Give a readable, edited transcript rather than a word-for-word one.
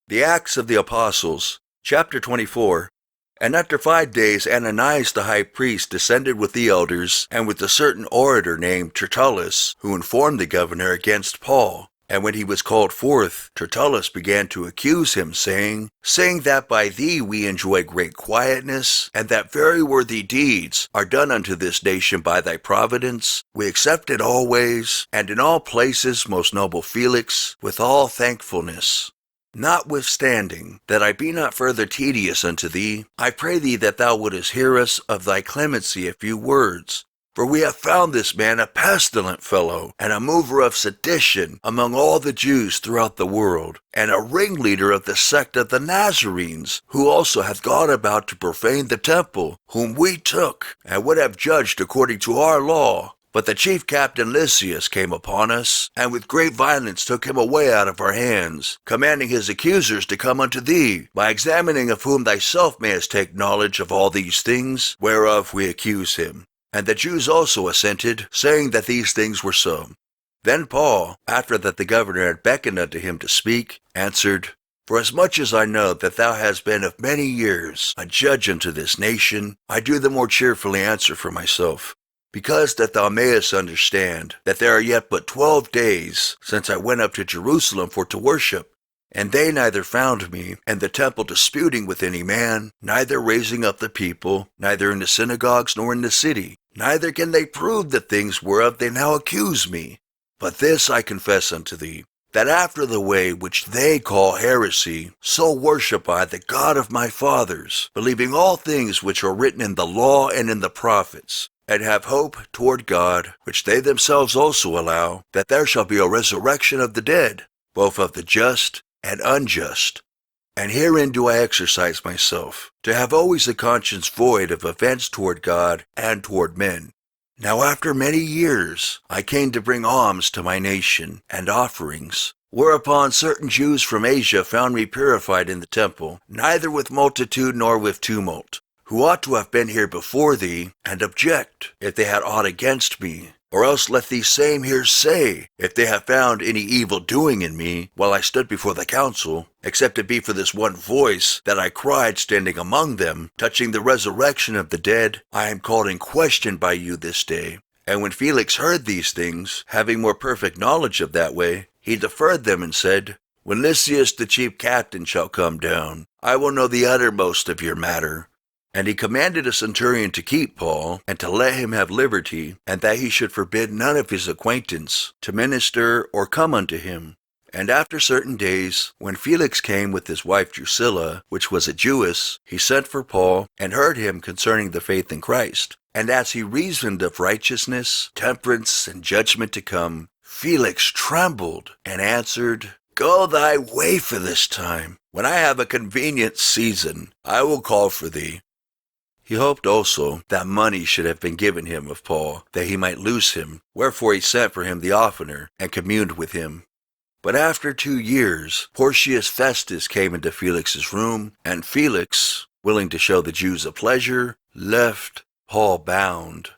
The Acts of the Apostles, chapter 24. And after 5 days Ananias the high priest descended with the elders, and with a certain orator named Tertullus, who informed the governor against Paul. And when he was called forth, Tertullus began to accuse him, saying that by thee we enjoy great quietness, and that very worthy deeds are done unto this nation by thy providence. We accept it always, and in all places, most noble Felix, with all thankfulness. Notwithstanding, that I be not further tedious unto thee, I pray thee that thou wouldest hear us of thy clemency a few words. For we have found this man a pestilent fellow, and a mover of sedition among all the Jews throughout the world, and a ringleader of the sect of the Nazarenes, who also hath gone about to profane the temple, whom we took, and would have judged according to our law. But the chief captain Lysias came upon us, and with great violence took him away out of our hands, commanding his accusers to come unto thee, by examining of whom thyself mayest take knowledge of all these things, whereof we accuse him. And the Jews also assented, saying that these things were so. Then Paul, after that the governor had beckoned unto him to speak, answered, Forasmuch as I know that thou hast been of many years a judge unto this nation, I do the more cheerfully answer for myself. Because that thou mayest understand that there are yet but 12 days since I went up to Jerusalem for to worship, and they neither found me in the temple disputing with any man, neither raising up the people, neither in the synagogues nor in the city, neither can they prove the things whereof they now accuse me. But this I confess unto thee, that after the way which they call heresy, so worship I the God of my fathers, believing all things which are written in the law and in the prophets, and have hope toward God, which they themselves also allow, that there shall be a resurrection of the dead, both of the just and unjust. And herein do I exercise myself, to have always a conscience void of offence toward God and toward men. Now after many years I came to bring alms to my nation, and offerings, whereupon certain Jews from Asia found me purified in the temple, neither with multitude nor with tumult, who ought to have been here before thee, and object, if they had aught against me. Or else let these same here say, if they have found any evil doing in me, while I stood before the council, except it be for this one voice that I cried standing among them, touching the resurrection of the dead, I am called in question by you this day. And when Felix heard these things, having more perfect knowledge of that way, he deferred them and said, When Lysias the chief captain shall come down, I will know the uttermost of your matter. And he commanded a centurion to keep Paul, and to let him have liberty, and that he should forbid none of his acquaintance to minister or come unto him. And after certain days, when Felix came with his wife Drusilla, which was a Jewess, he sent for Paul, and heard him concerning the faith in Christ. And as he reasoned of righteousness, temperance, and judgment to come, Felix trembled, and answered, Go thy way for this time. When I have a convenient season, I will call for thee. He hoped also that money should have been given him of Paul, that he might loose him, wherefore he sent for him the oftener, and communed with him. But after 2 years, Porcius Festus came into Felix's room, and Felix, willing to show the Jews a pleasure, left Paul bound.